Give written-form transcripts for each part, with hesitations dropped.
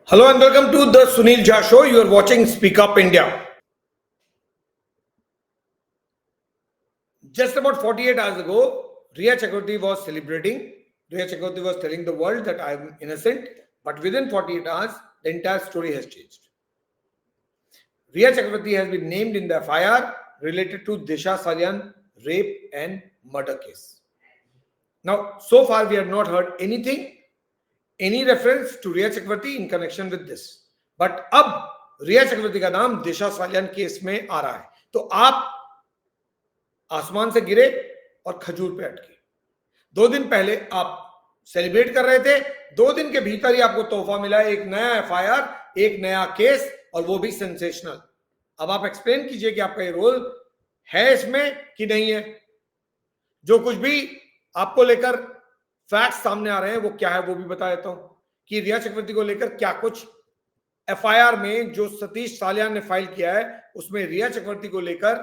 Hello and welcome to the Sunil Jha Show. You are watching Speak Up India. Just about 48 hours ago, Riya Chakraborty was celebrating. Riya Chakraborty was telling the world that I am innocent, but within 48 hours, the entire story has changed. Riya Chakraborty has been named in the FIR related to Disha Salyan rape and murder case. Now, so far we have not heard any reference to Riya Chakraborty in connection with this. But अब रिया चक्रवर्ती का नाम दिशा Salian case में आ रहा है, तो आप आसमान से गिरे और खजूर पे अटके। 2 दिन पहले आप सेलिब्रेट कर रहे थे, 2 दिन के भीतर ही आपको तोहफा मिला, एक नया एफआईआर, एक नया केस, और वो भी सेंसेशनल। अब आप एक्सप्लेन कीजिए कि आपका ये रोल है इसमें कि नहीं है। जो कुछ भी आपको लेकर फैक्ट्स सामने आ रहे हैं वो क्या है वो भी बता देता हूं कि रिया चक्रवर्ती को लेकर क्या कुछ एफआईआर में जो सतीश सालियान ने फाइल किया है उसमें रिया चक्रवर्ती को लेकर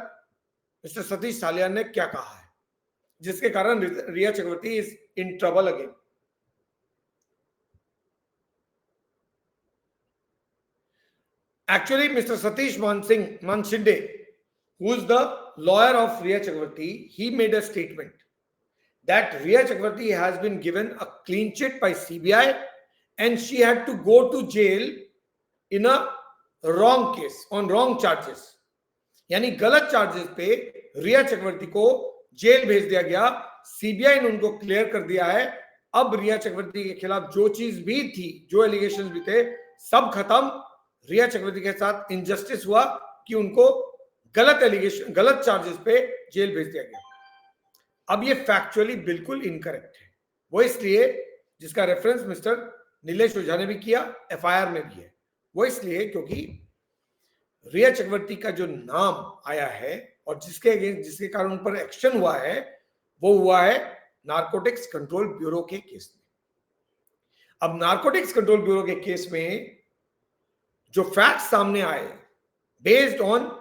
मिस्टर सतीश सालियान ने क्या कहा है, जिसके कारण Rhea Chakraborty is in trouble again. Actually, Mr. Satish Manshinde, who is the lawyer of Riya Chakraborty, he made a statement that Riya Chakraborty has been given a clean chit by CBI and she had to go to jail in a wrong case, on wrong charges. यानी गलत charges पे रिया चक्रवर्ती को jail भेज दिया गया। CBI ने उनको clear कर दिया है। अब रिया चक्रवर्ती के खिलाफ जो चीज भी थी, जो एलिगेशंस भी थे, सब खत्म। रिया चक्रवर्ती के साथ इनजस्टिस हुआ कि उनको गलत चार्जेस पे जेल भेज दिया गया। अब ये फैक्चुअली बिल्कुल इनकरेक्ट है। वो इसलिए, जिसका रेफरेंस मिस्टर नीलेश ओझा ने भी किया, एफआईआर में भी है, वो इसलिए क्योंकि रिया चक्रवर्ती का जो नाम आया है और जिसके कारण उन पर एक्शन हुआ है वो हुआ है नारकोटिक्स कंट्रोल ब्यूरो के केस में। अब नारकोटिक्स कंट्रोल ब्यूरो के केस में जो फैक्ट्स सामने आए बेस्ड ऑन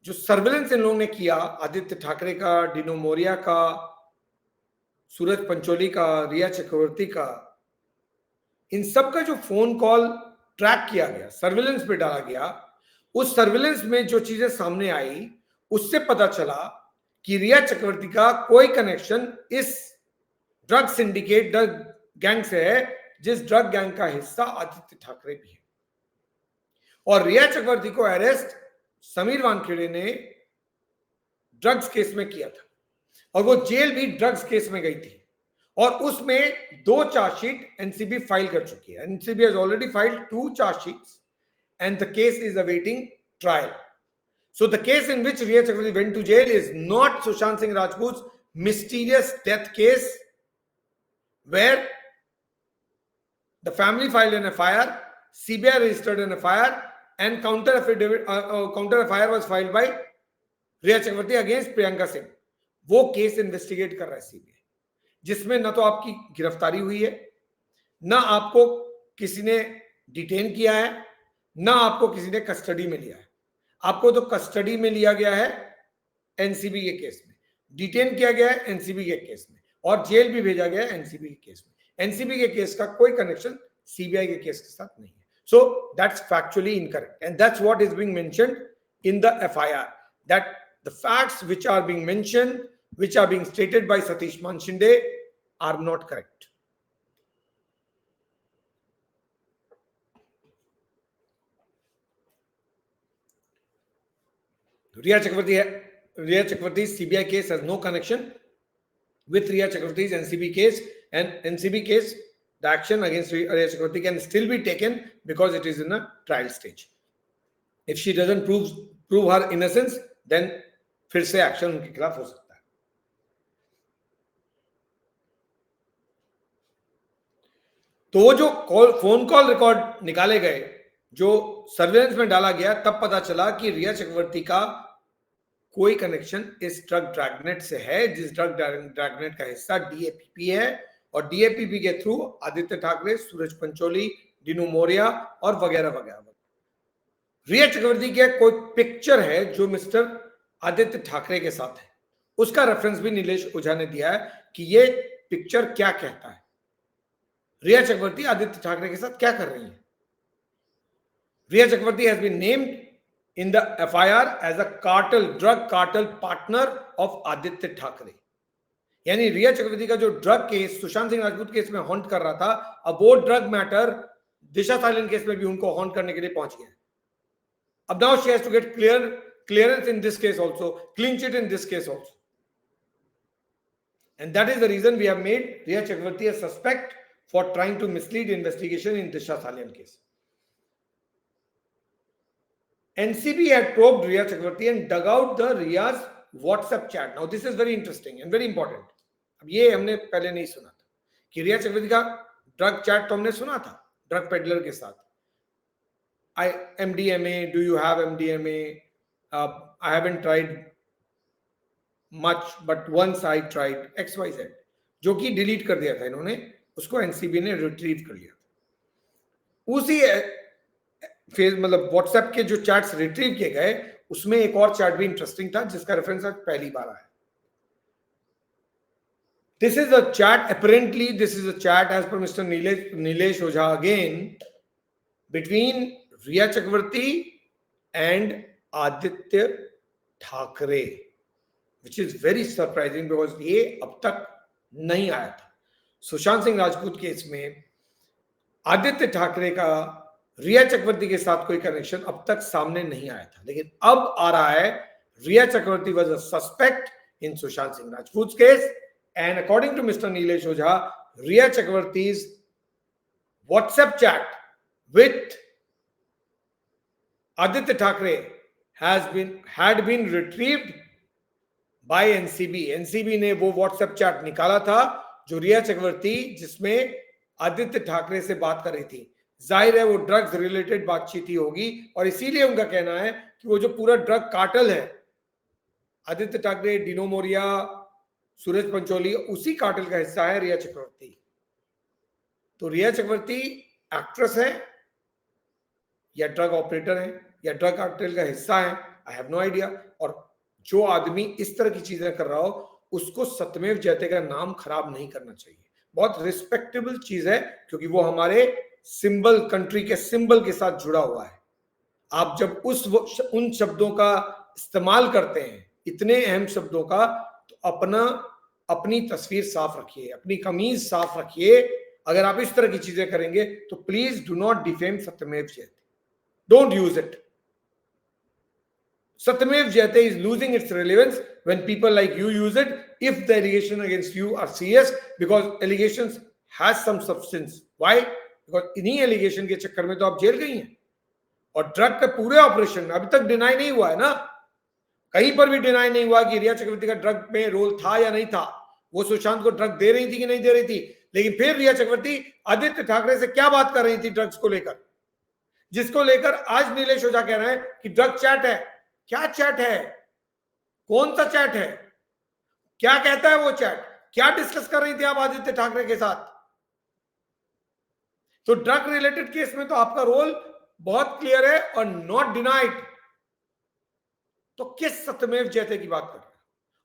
जो सर्विलेंस इन लोगों ने किया, आदित्य ठाकरे का, डिनो मोरिया का, सूरज पंचोली का, रिया चक्रवर्ती का, इन सब का जो फोन कॉल ट्रैक किया गया, सर्विलेंस पे डाला गया, उस सर्विलेंस में जो चीजें सामने आई उससे पता चला कि रिया चक्रवर्ती का कोई कनेक्शन इस ड्रग सिंडिकेट ड्रग गैंग से है, जिस ड्रग गैंग का हिस्सा आदित्य ठाकरे भी है। और रिया चक्रवर्ती को अरेस्ट समीर वानखेड़े ने ड्रग्स केस में किया था और वो जेल भी ड्रग्स केस में गई थी और उसमें 2 चार्जशीट एनसीबी फाइल कर चुकी है। NCB has already filed 2 chargesheets and the case is awaiting trial. So the case in which Riya Chakraborty went to jail is not Sushant Singh Rajput's mysterious death case where the family filed an FIR, CBI registered an FIR and counter FIR was filed by Riya Chakraborty against Priyanka Singh. वो case investigate कर रहा है CBI, जिसमें ना तो आपकी गिरफ्तारी हुई है, ना आपको किसी ने डिटेन किया है, ना आपको किसी ने कस्टडी में लिया है। आपको तो कस्टडी में लिया गया है एनसीबी के केस में, डिटेन किया गया है एनसीबी के केस में, और जेल भी भेजा गया है एनसीबी के केस में। एनसीबी के केस का कोई कनेक्शन सीबीआई के केस के साथ नहीं है। So that's factually incorrect and that's what is being mentioned in the FIR, that the facts which are being mentioned, which are being stated by Satish Maneshinde are not correct. Riya Chakraborty's CBI case has no connection with Riya Chakraborty's NCB case, and NCB case, the action against Riya Chakraborty can still be taken because it is in a trial stage. If she doesn't prove her innocence, then फिर से action उनके खिलाफ हो सकता है। तो वो जो फोन कॉल रिकॉर्ड निकाले गए, जो सर्वेलेंस में डाला गया, तब पता चला कि रिया चक्रवर्ती का कोई कनेक्शन इस ड्रग ड्रैगनेट से है, जिस ड्रग ड्रैगनेट का हिस्सा डीएपीपी है, और डीएपीपी के थ्रू आदित्य ठाकरे, सूरज पंचोली, डिनू मोरिया और वगैरह वगैरह। रिया चक्रवर्ती के कोई पिक्चर है जो मिस्टर आदित्य ठाकरे के साथ है, उसका रेफरेंस भी नीलेश ओझा ने दिया है कि ये पिक्चर क्या कहता है। रिया चक्रवर्ती आदित्य ठाकरे के साथ क्या कर रही है? Rhea Chakraborty has been named in the FIR as a drug cartel partner of Aaditya Thackeray. यानी रिया चक्रवर्ती का जो drug case Sushant Singh Rajput case में हॉन्ट कर रहा था, अब वो drug matter Disha Salian case में भी उनको हॉन्ट करने के लिए पहुंच गया. अब now she has to get clearance in this case also, clean sheet in this case also. And that is the reason we have made Riya Chakravarti a suspect for trying to mislead investigation in Disha Salian case. NCB had probed Riya Chakravarti and dug out the Riya's WhatsApp chat. Now this is very interesting and very important. अब ये हमने पहले नहीं सुना था कि रिया चक्रवर्ती का drug chat तो हमने सुना था ड्रग पेडलर के साथ. MDMA, do you have MDMA? I haven't tried much, but once I tried XYZ, जो कि डिलीट कर दिया था इन्होंने, उसको एनसीबी ने रिट्रीव कर लिया. उसी फेज मतलब व्हाट्सएप के जो चैट्स रिट्रीव किए गए उसमें एक और चैट भी इंटरेस्टिंग था जिसका रेफरेंस आज पहली बार आया. This is a chat, apparently this is a chat as per Mr. Nilesh Ojha again between Riya Chakravarti and Aditya Thackeray, which is very surprising because ये अब तक नहीं आया था. सुशांत सिंह राजपूत केस में आदित्य ठाकरे का रिया चक्रवर्ती के साथ कोई कनेक्शन अब तक सामने नहीं आया था, लेकिन अब आ रहा है. रिया चक्रवर्ती was a suspect in Sushant Singh Rajput's case, and according to Mr. Nilesh Ojha, Riya Chakravarti's WhatsApp chat with Aditya Thackeray had been retrieved by NCB. NCB ने वो WhatsApp chat निकाला था जो रिया चक्रवर्ती जिसमें आदित्य ठाकरे से बात कर रही थी. जाहिर है वो ड्रग्स रिलेटेड बातचीत ही होगी और इसीलिए उनका कहना है कि वो जो पूरा ड्रग कार्टेल है आदित्य ठाकरे, डिनो मोरिया, सूरज पंचोली, उसी कार्टेल का हिस्सा है रिया चक्रवर्ती. तो रिया चक्रवर्ती एक्ट्रेस है या ड्रग ऑपरेटर है या ड्रग कार्टेल का हिस्सा है, आई हैव नो आइडिया. और जो आदमी इस तरह की चीजें कर रहा हो उसको सत्यमेव जयते का नाम खराब नहीं करना चाहिए. बहुत रिस्पेक्टेबल चीज है क्योंकि वो हमारे सिंबल, कंट्री के सिंबल के साथ जुड़ा हुआ है. आप जब उन शब्दों का इस्तेमाल करते हैं, इतने अहम शब्दों का, तो अपनी तस्वीर साफ रखिए, अपनी कमीज साफ रखिए. अगर आप इस तरह की चीजें करेंगे तो प्लीज डू नॉट डिफेम सत्यमेव जयते. Don't use it. Satyamev Jayate is losing its relevance when people like you use it if the allegation against you are serious, because allegations has some substance. Why? Because इन्हीं allegation के चक्कर में तो आप jail गई हैं. और drug के पूरे ऑपरेशन में अभी तक डिनाई नहीं हुआ है ना, कहीं पर भी डिनाई नहीं हुआ कि रिया चक्रवर्ती का ड्रग में रोल था या नहीं था, वो सुशांत को ड्रग दे रही थी कि नहीं दे रही थी. लेकिन फिर रिया चक्रवर्ती आदित्य ठाकरे से क्या बात कर रही थी ड्रग्स को लेकर, जिसको लेकर आज नीलेश ओझा कह रहे हैं कि ड्रग चैट है. क्या चैट है? कौन सा चैट है? क्या कहता है वो चैट? क्या डिस्कस कर रही थी आप आदित्य ठाकरे के साथ? तो ड्रग रिलेटेड केस में तो आपका रोल बहुत क्लियर है और नॉट डिनाइड. तो किस सत्यमेव जयते की बात कर रहे हैं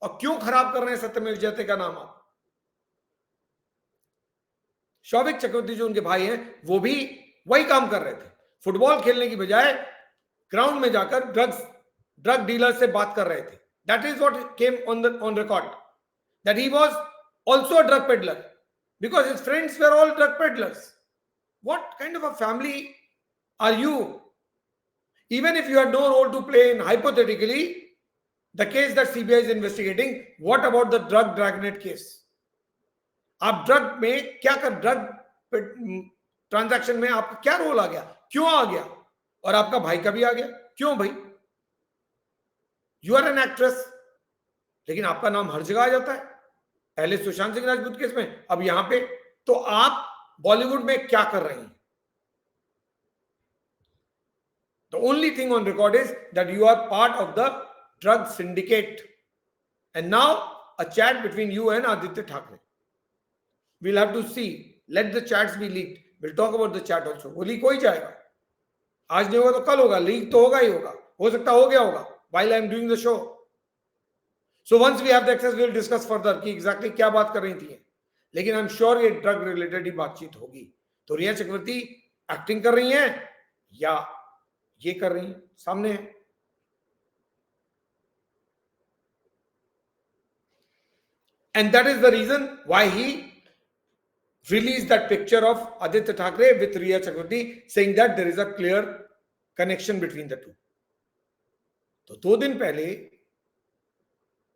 और क्यों खराब कर रहे हैं सत्यमेव जयते का नाम आप? शौविक चक्रवर्ती जो उनके भाई हैं वो भी वही काम कर रहे थे. फुटबॉल खेलने की बजाय ग्राउंड में जाकर ड्रग डीलर से बात कर रहे थे. That is what came on record, that he was also a drug peddler because his friends were all drug peddlers. What kind of a family are you? Even if you had no role to play in hypothetically the case that CBI is investigating, what about the drug dragnet case? आप drug में क्या कर, drug transaction में आपका क्या role आ गया, क्यों आ गया? और आपका भाई का भी आ गया, क्यों भाई? यू आर एन एक्ट्रेस, लेकिन आपका नाम हर जगह आ जाता है. पहले सुशांत सिंह राजपूत केस में, अब यहां पे. तो आप बॉलीवुड में क्या कर रही हैं? The only thing on record is that you are part of the drug syndicate, and now a chat between you and Aditya Thackeray. We'll have to see. Let the chats be leaked. We'll talk about the chat also. वो leak हो ही जाएगा. आज नहीं होगा तो कल होगा. Leak तो होगा ही होगा. हो सकता हो गया होगा while I am doing the show. So once we have the access, we'll discuss further कि exactly क्या बात कर रही थी. लेकिन आई एम श्योर ये ड्रग रिलेटेड ही बातचीत होगी। तो रिया चक्रवर्ती एक्टिंग कर रही हैं या ये कर रही हैं, सामने है। And that is the reason why he released that picture of Aditya Thackeray with Riya Chakravarti, saying that there is a clear connection between the two. तो 2 दिन पहले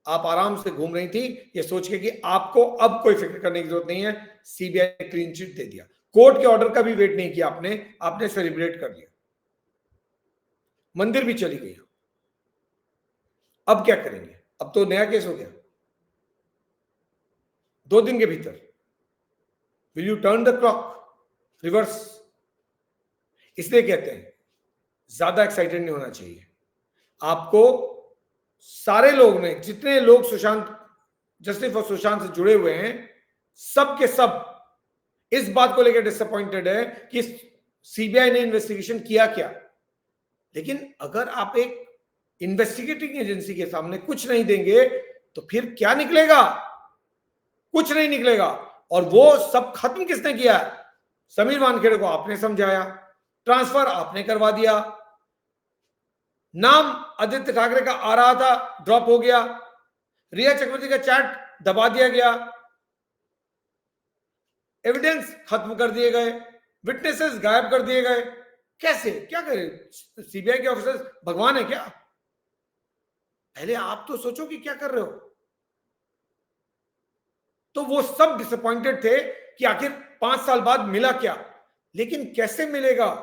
आप आराम से घूम रही थी ये सोच के कि आपको अब कोई फिक्र करने की जरूरत नहीं है, सीबीआई क्लीन चिट दे दिया, कोर्ट के ऑर्डर का भी वेट नहीं किया आपने सेलिब्रेट कर लिया, मंदिर भी चली गई। अब क्या करेंगे? अब तो नया केस हो गया। 2 दिन के भीतर will U turn the clock reverse? इसलिए कहते हैं ज्यादा एक्साइटेड नहीं होना चाहिए आपको। सारे लोग ने, जितने लोग सुशांत, जस्टिस फॉर सुशांत से जुड़े हुए हैं, सब के सब इस बात को लेकर डिसअपॉइंटेड है कि सीबीआई ने इन्वेस्टिगेशन किया क्या। लेकिन अगर आप एक इन्वेस्टिगेटिंग एजेंसी के सामने कुछ नहीं देंगे तो फिर क्या निकलेगा? कुछ नहीं निकलेगा। और वो सब खत्म किसने किया? समीर वानखेड़े को आपने समझाया, ट्रांसफर आपने करवा दिया, नाम आदित्य ठाकरे का आ रहा था, ड्रॉप हो गया, रिया चक्रवर्ती का चैट दबा दिया गया, एविडेंस खत्म कर दिए गए, विटनेसेस गायब कर दिए गए। कैसे? क्या करे? सीबीआई के ऑफिसर्स भगवान है क्या? पहले आप तो सोचो कि क्या कर रहे हो। तो वो सब डिसअपॉइंटेड थे कि आखिर 5 साल बाद मिला क्या। लेकिन कैसे मिलेगा?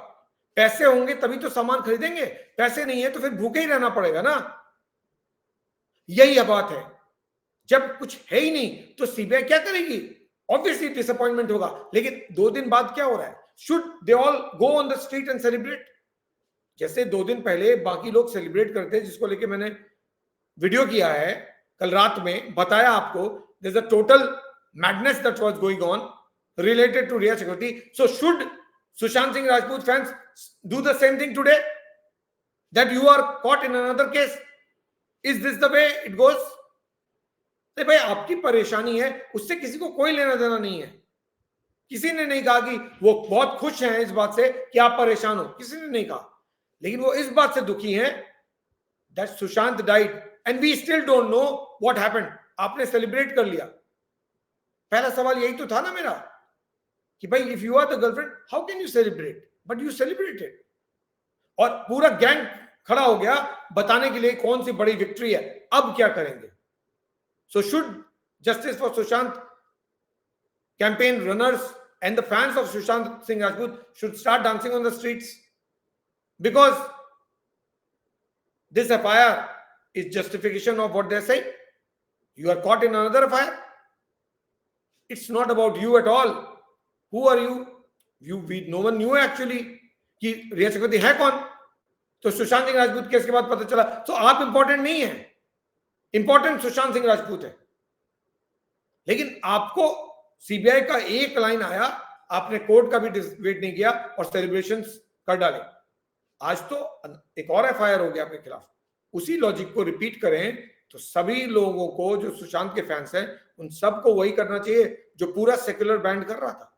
पैसे होंगे तभी तो सामान खरीदेंगे, पैसे नहीं है तो फिर भूखे ही रहना पड़ेगा ना। यही बात है। जब कुछ है ही नहीं तो सीबीआई क्या करेगी? ऑब्वियसली डिसअपॉइंटमेंट होगा। लेकिन 2 दिन बाद क्या हो रहा है? Should they all go on the street and celebrate? जैसे 2 दिन पहले बाकी लोग सेलिब्रेट करते, जिसको लेके मैंने वीडियो किया है कल रात में, बताया आपको, there's a total madness that was going on related to Riya Chakravarti. So should Sushant Singh Rajput fans do the same thing today? That you are caught in another case? Is this the way it goes? नहीं भाई, आपकी परेशानी है, उससे किसी को कोई लेना देना नहीं है। किसी ने नहीं कहा कि वो बहुत खुश हैं इस बात से कि आप परेशान हो, किसी ने नहीं कहा। लेकिन वो इस बात से दुखी हैं that Sushant died and we still don't know what happened. आपने सेलिब्रेट कर लिया। पहला सवाल यही तो था ना मेरा कि भाई if you are the girlfriend how can you celebrate? But you celebrated. और पूरा गैंग खड़ा हो गया बताने के लिए कौन सी बड़ी विक्ट्री है। अब क्या करेंगे? So should justice for Sushant campaign runners and the fans of Sushant Singh Rajput should start dancing on the streets because this FIR is justification of what they से? You are caught in another affair. It's not about you at all. Who are you? No one knew actually कि रिया चक्रवर्ती है कौन। तो Sushant Singh Rajput case के बाद पता चला। तो आप इंपॉर्टेंट नहीं है, इंपॉर्टेंट सुशांत सिंह राजपूत है। लेकिन आपको सीबीआई का एक लाइन आया, आपने कोर्ट का भी वेट नहीं किया और सेलिब्रेशंस कर डाले। आज तो एक और एफआईआर हो गया आपके खिलाफ। उसी लॉजिक को रिपीट करें तो सभी लोगों को जो सुशांत के फैंस हैं उन सबको वही करना चाहिए जो पूरा सेक्युलर बैंड कर रहा था।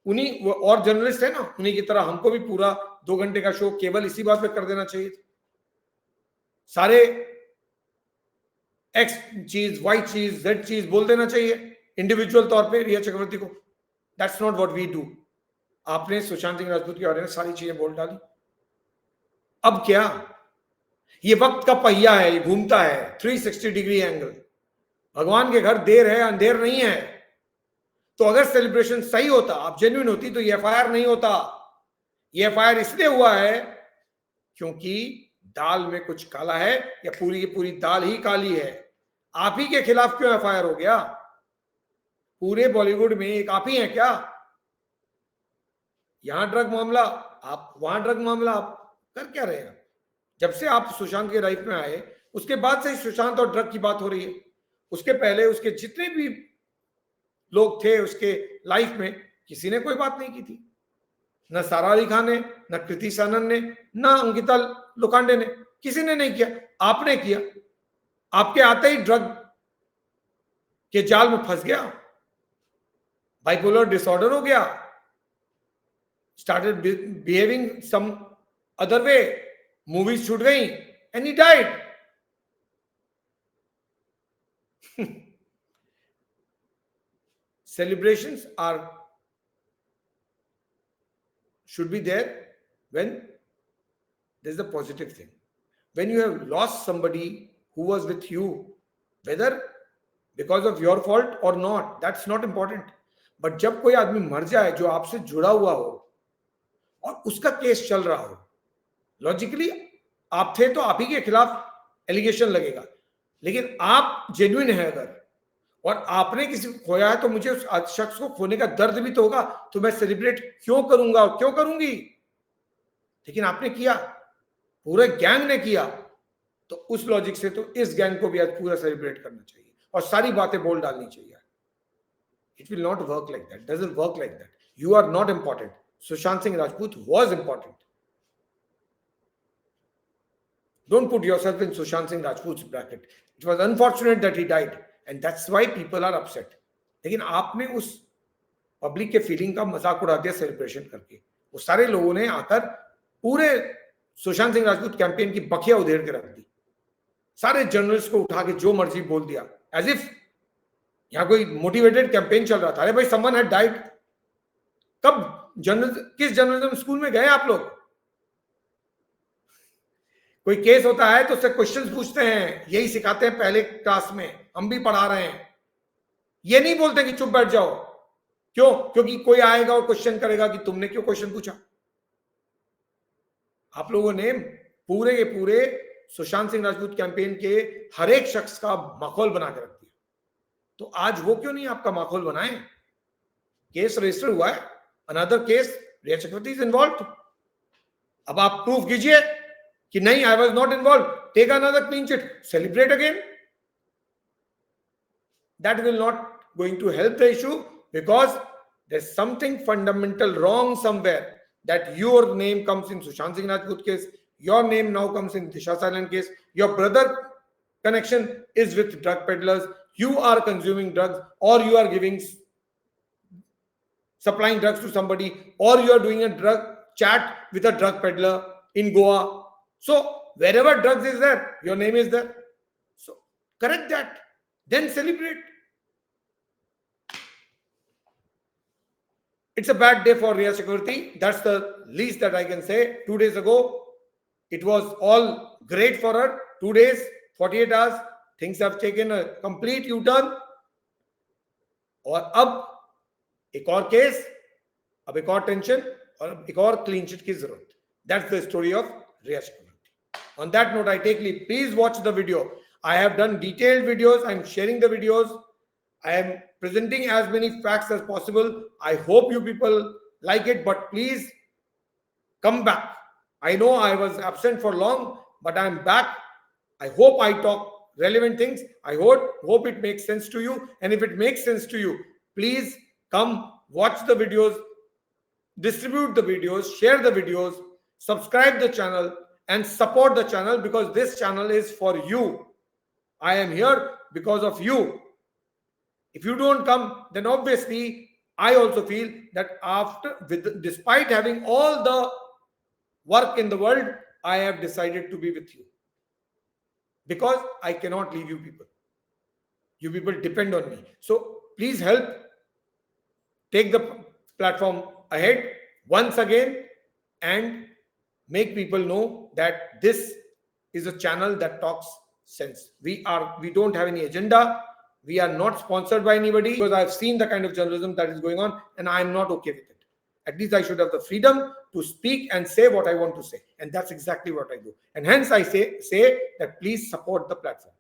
उन्हीं और जर्नलिस्ट है ना, उन्हीं की तरह हमको भी पूरा 2 घंटे का शो केवल इसी बात पे कर देना चाहिए था। सारे एक्स चीज, वाई चीज, जेड चीज बोल देना चाहिए इंडिविजुअल तौर पे रिया चक्रवर्ती को। That's not what we do. आपने सुशांत सिंह राजपूत के बारे में सारी चीजें बोल डाली। अब क्या? ये वक्त का पहिया है, ये घूमता है 360 डिग्री एंगल। भगवान के घर देर है अंधेर नहीं है। तो अगर सेलिब्रेशन सही होता, आप जेन्युइन होती, तो ये एफआईआर नहीं होता। ये एफआईआर इसलिए हुआ है क्योंकि दाल में कुछ काला है या पूरी की पूरी दाल ही काली है। आप ही के खिलाफ क्यों एफआईआर हो गया? पूरे बॉलीवुड में एक आप ही हैं क्या? यहां ड्रग मामला आप, वहां ड्रग मामला आप, कर क्या रहे हैं? जब से आप सुशांत के लाइफ में आए उसके बाद से सुशांत और ड्रग की बात हो रही है। उसके पहले उसके जितने भी लोग थे उसके लाइफ में किसी ने कोई बात नहीं की थी। न सारा अली खान ने, न कृति सनन ने, न अंकिता लोखंडे ने, किसी ने नहीं किया। आपने किया। आपके आते ही ड्रग के जाल में फंस गया। बाइपोलर डिसऑर्डर हो गया, started behaving some other way, movies छूट गई, and he died. Celebrations should be there when there's a positive thing. When you have lost somebody who was with you, whether because of your fault or not, that's not important. But जब कोई आदमी मर जाए जो आपसे जुड़ा हुआ हो और उसका केस चल रहा हो, लॉजिकली आप थे तो आप ही के खिलाफ एलिगेशन लगेगा, लेकिन आप जेन्युइन है अगर और आपने किसी को खोया है तो मुझे उस शख्स को खोने का दर्द भी तो होगा, तो मैं सेलिब्रेट क्यों करूंगा और क्यों करूंगी? लेकिन आपने किया, पूरे गैंग ने किया, तो उस लॉजिक से तो इस गैंग को भी आज पूरा सेलिब्रेट करना चाहिए और सारी बातें बोल डालनी चाहिए. It will not work like that. Doesn't work like that. You are not important. Sushant Singh Rajput was important. Don't put yourself in Sushant Singh Rajput's bracket. It was unfortunate that he died, and that's why people are upset. लेकिन आपने उस public के feeling का मजाक उड़ा दिया celebration करके. वो सारे लोगों ने आकर पूरे सुशांत सिंह राजपूत कैंपेन की बखिया उधेड़ के रख दी. सारे जर्नलिस्ट को उठा के जो मर्जी बोल दिया, एज इफ यहां कोई मोटिवेटेड कैंपेन चल रहा था. अरे भाई, समवन हैड डाइड. कब किस जर्नलिज्म स्कूल में गए आप लोग? कोई केस होता है तो उससे क्वेश्चंस पूछते हैं, यही सिखाते हैं पहले क्लास में, हम भी पढ़ा रहे हैं. ये नहीं बोलते कि चुप बैठ जाओ. क्यों? क्योंकि कोई आएगा और क्वेश्चन करेगा कि तुमने क्यों क्वेश्चन पूछा. आप लोगों ने पूरे के पूरे सुशांत सिंह राजपूत कैंपेन के हर एक शख्स का माहौल बना के रख दिया. तो आज वो क्यों नहीं आपका माहौल बनाए? केस रजिस्टर हुआ है, another case, Riya Chakraborty is involve. अब आप प्रूफ कीजिए कि नहीं, I was not involve, take another clean chit, celebrate again. That will not going to help the issue, because there's something fundamental wrong somewhere, that your name comes in Sushant Singh Rajput case, your name now comes in Disha Sailen case, your brother connection is with drug peddlers, you are consuming drugs, or you are supplying drugs to somebody, or you are doing a drug chat with a drug peddler in Goa. So wherever drugs is there, your name is there. So correct that, then celebrate. It's a bad day for Riya Chakravarti. That's the least that I can say. 2 days ago, it was all great for her. 2 days, 48 hours, things have taken a complete U-turn. और अब एक और case, अब एक और tension और एक और क्लीन चिट की जरूरत. That's the story of Riya Chakravarti. On that note, I take leave. Please watch the video. I have done detailed videos. I'm sharing the videos. I am presenting as many facts as possible. I hope you people like it, but please come back. I know I was absent for long, but I'm back. I hope I talk relevant things. I hope it makes sense to you. And if it makes sense to you, please come watch the videos, distribute the videos, share the videos, subscribe the channel, and support the channel, because this channel is for you. I am here because of you. If you don't come, then obviously I also feel that despite having all the work in the world, I have decided to be with you, because I cannot leave you people. You people depend on me. So please help take the platform ahead once again and make people know that this is a channel that talks sense. We don't have any agenda. We are not sponsored by anybody, because I've seen the kind of journalism that is going on, and I'm not okay with it. At least I should have the freedom to speak and say what I want to say. And that's exactly what I do. And hence I say that please support the platform.